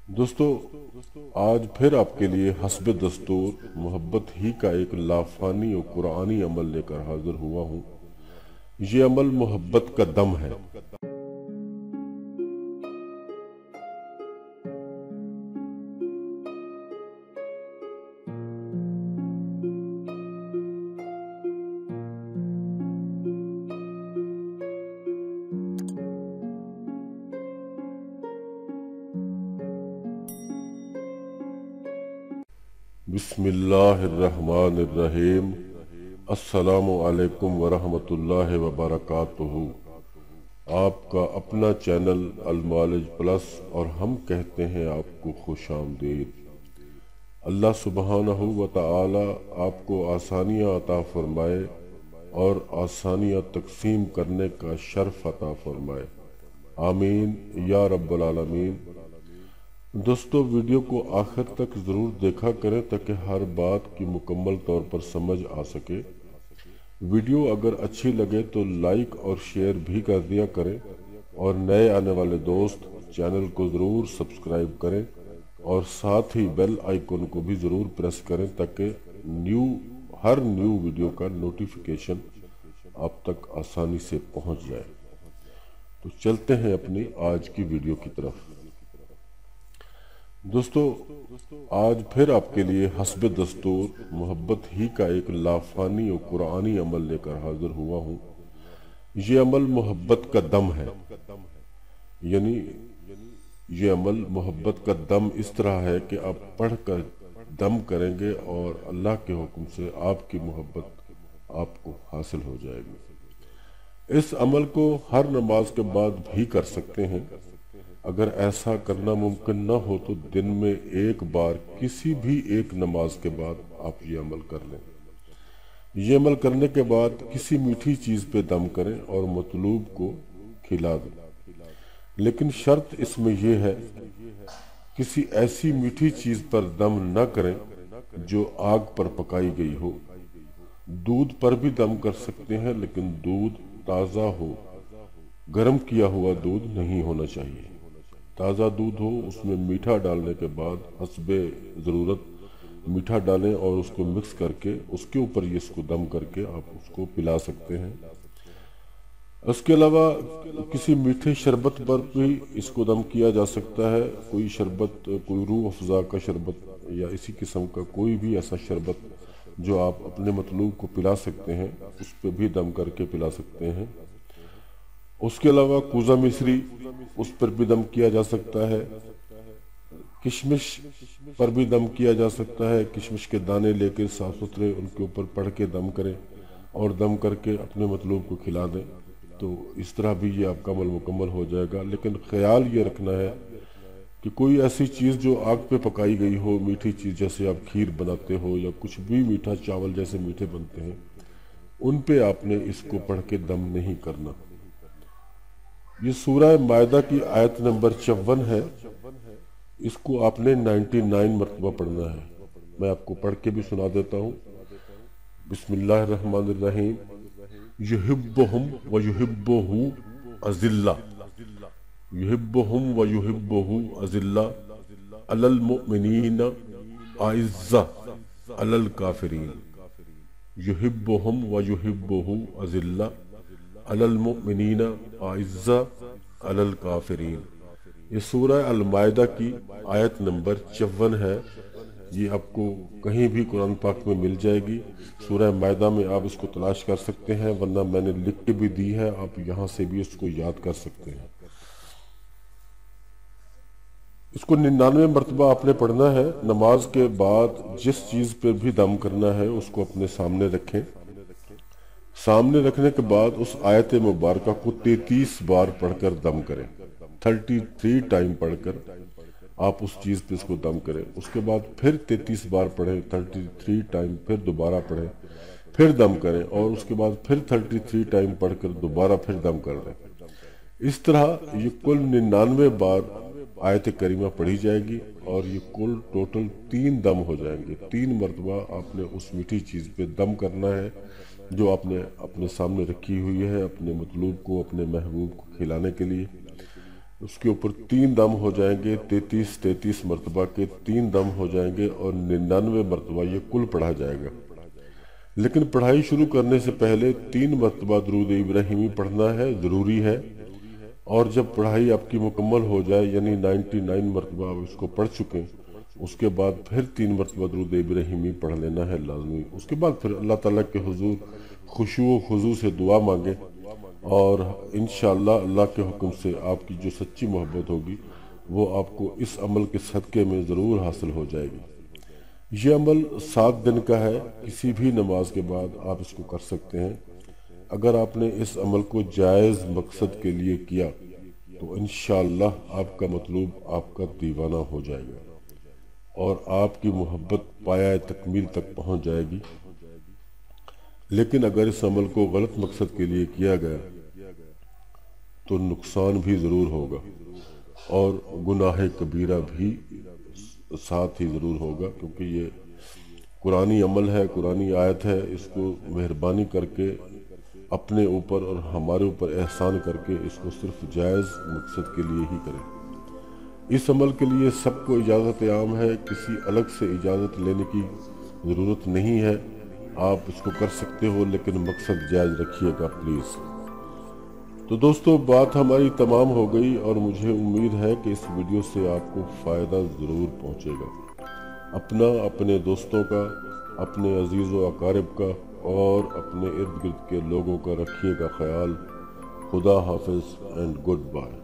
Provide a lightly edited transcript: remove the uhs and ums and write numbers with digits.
दोस्तों, आज फिर आपके लिए हस्ब दस्तूर मोहब्बत ही का एक लाफानी और कुरानी अमल लेकर हाजिर हुआ हूँ। ये अमल मोहब्बत का दम है। बिस्मिल्लाहिर्रहमानिर्रहीम। अस्सलामु अलैकुम वरहमतुल्लाहि वबरकातुहू। आपका अपना चैनल अलमालिज प्लस और हम कहते हैं आपको खुशामदीद। अल्लाह सुब्हानहू व तआला आपको आसानियाँ अता फरमाए और आसानियाँ तकसीम करने का शर्फ अता फरमाए। आमीन या रब्बल आलमीन। दोस्तों, वीडियो को आखिर तक ज़रूर देखा करें ताकि हर बात की मुकम्मल तौर पर समझ आ सके। वीडियो अगर अच्छी लगे तो लाइक और शेयर भी कर दिया करें और नए आने वाले दोस्त चैनल को ज़रूर सब्सक्राइब करें और साथ ही बेल आइकन को भी ज़रूर प्रेस करें ताकि हर न्यू वीडियो का नोटिफिकेशन आप तक आसानी से पहुंच जाए। तो चलते हैं अपनी आज की वीडियो की तरफ। दोस्तों, आज फिर आपके लिए हस्ब दस्तूर मोहब्बत ही का एक लाफानी और कुरानी अमल लेकर हाजिर हुआ हूँ। ये अमल मोहब्बत का दम है, यानी ये अमल मोहब्बत का दम इस तरह है कि आप पढ़कर दम करेंगे और अल्लाह के हुक्म से आपकी मोहब्बत आपको हासिल हो जाएगी। इस अमल को हर नमाज के बाद भी कर सकते हैं। अगर ऐसा करना मुमकिन न हो तो दिन में एक बार किसी भी एक नमाज के बाद आप ये अमल कर लें। ये अमल करने के बाद किसी मीठी चीज़ पे दम करें और मतलूब को खिला दें। लेकिन शर्त इसमें यह है, किसी ऐसी मीठी चीज़ पर दम न करें जो आग पर पकाई गई हो। दूध पर भी दम कर सकते हैं, लेकिन दूध ताज़ा हो, गर्म किया हुआ दूध नहीं होना चाहिए। ताज़ा दूध हो, उसमें मीठा डालने के बाद हस्बे ज़रूरत मीठा डालें और उसको मिक्स करके उसके ऊपर ये इसको दम करके आप उसको पिला सकते हैं। उसके अलावा किसी मीठे शरबत पर भी इसको दम किया जा सकता है। कोई शरबत, कोई रूह अफ़ज़ा का शरबत या इसी किस्म का कोई भी ऐसा शरबत जो आप अपने मतलूब को पिला सकते हैं, उस पर भी दम करके पिला सकते हैं। उसके अलावा कूज़ा मिश्री, उस पर भी दम किया जा सकता है। किशमिश पर भी दम किया जा सकता है। किशमिश के दाने लेकर साफ सुथरे उनके ऊपर पढ़ के दम करें और दम करके अपने मतलूब को खिला दें, तो इस तरह भी ये आपका अमल मुकम्मल हो जाएगा। लेकिन ख्याल ये रखना है कि कोई ऐसी चीज़ जो आग पे पकाई गई हो, मीठी चीज़, जैसे आप खीर बनाते हो या कुछ भी मीठा, चावल जैसे मीठे बनते हैं, उन पे आपने इसको पढ़ के दम नहीं करना। ये सूरह मायदा की आयत नंबर 54 है। इसको आपने 99 मरतबा पढ़ना है। मैं आपको पढ़ के भी सुना देता हूँ। बिस्मिल्लाहिर्रहमानिर्रहीम। युहिब्बुहुम व युहिब्बुहु अज़िल्ला, युहिब्बुहुम व युहिब्बुहु अज़िल्ला अलल मुमिनीना आइज़्ज़ा अलल काफिरीन। युहिब्बुहुम व युहिब्बुहु अज़िल्ला अलल मुमिनीना आइज़्ज़ा अलल काफिरीन। ये सूरह अल-माइदा की आयत नंबर 54 है। ये आपको कहीं भी कुरान पाक में मिल जाएगी। सूरह मायदा में आप इसको तलाश कर सकते हैं, वरना मैंने लिख के भी दी है, आप यहाँ से भी इसको याद कर सकते हैं। इसको 99 मरतबा आपने पढ़ना है। नमाज के बाद जिस चीज़ पर भी दम करना है उसको अपने सामने रखें। सामने रखने के बाद उस आयत मुबारका को 33 बार पढ़कर दम करें। 33 टाइम पढ़कर आप उस चीज़ पे इसको दम करें। उसके बाद फिर 33 बार पढ़ें, 33 टाइम फिर दोबारा पढ़ें, फिर दम करें और उसके बाद फिर 33 टाइम पढ़कर दोबारा फिर दम कर दें। इस तरह ये कुल 99 बार आयत करीमा पढ़ी जाएगी और ये कुल टोटल 3 दम हो जाएंगे। 3 मरतबा आपने उस मीठी चीज़ पे दम करना है जो आपने अपने सामने रखी हुई है, अपने मतलूब को, अपने महबूब को खिलाने के लिए। اس کے اوپر 3 دم ہو جائیں گے، 33 مرتبہ کے 3 دم ہو جائیں گے اور 99 مرتبہ یہ کل پڑھا جائے گا۔ لیکن پڑھائی شروع کرنے سے پہلے 3 مرتبہ درود ابراہیمی پڑھنا ہے، ضروری ہے۔ اور جب پڑھائی آپ کی مکمل ہو جائے، یعنی 99 مرتبہ آپ اس کو پڑھ چکیں، اس کے بعد پھر 3 مرتبہ درود ابراہیمی پڑھ لینا ہے لازمی۔ اس کے بعد پھر اللہ تعالیٰ کے حضور خشوع و خضوع سے دعا مانگے، اور انشاءاللہ اللہ کے حکم سے آپ کی جو سچی محبت ہوگی وہ آپ کو اس عمل کے صدقے میں ضرور حاصل ہو جائے گی۔ یہ عمل 7 دن کا ہے، کسی بھی نماز کے بعد آپ اس کو کر سکتے ہیں۔ اگر آپ نے اس عمل کو جائز مقصد کے لیے کیا تو انشاءاللہ آپ کا مطلوب آپ کا دیوانہ ہو جائے گا اور آپ کی محبت پایہ تکمیل تک پہنچ جائے گی۔ لیکن اگر اس عمل کو غلط مقصد کے لیے کیا گیا تو نقصان بھی ضرور ہوگا اور گناہ کبیرہ بھی ساتھ ہی ضرور ہوگا، کیونکہ یہ قرآنی عمل ہے، قرآنی آیت ہے۔ اس کو مہربانی کر کے اپنے اوپر اور ہمارے اوپر احسان کر کے اس کو صرف جائز مقصد کے لیے ہی کریں۔ اس عمل کے لیے سب کو اجازت عام ہے، کسی الگ سے اجازت لینے کی ضرورت نہیں ہے۔ آپ اس کو کر سکتے ہو، لیکن مقصد جائز رکھیے گا پلیز۔ تو دوستو، بات ہماری تمام ہو گئی اور مجھے امید ہے کہ اس ویڈیو سے آپ کو فائدہ ضرور پہنچے گا۔ اپنا، اپنے دوستوں کا، اپنے عزیز و اقارب کا اور اپنے ارد گرد کے لوگوں کا رکھیے گا خیال۔ خدا حافظ اینڈ گڈ بائے۔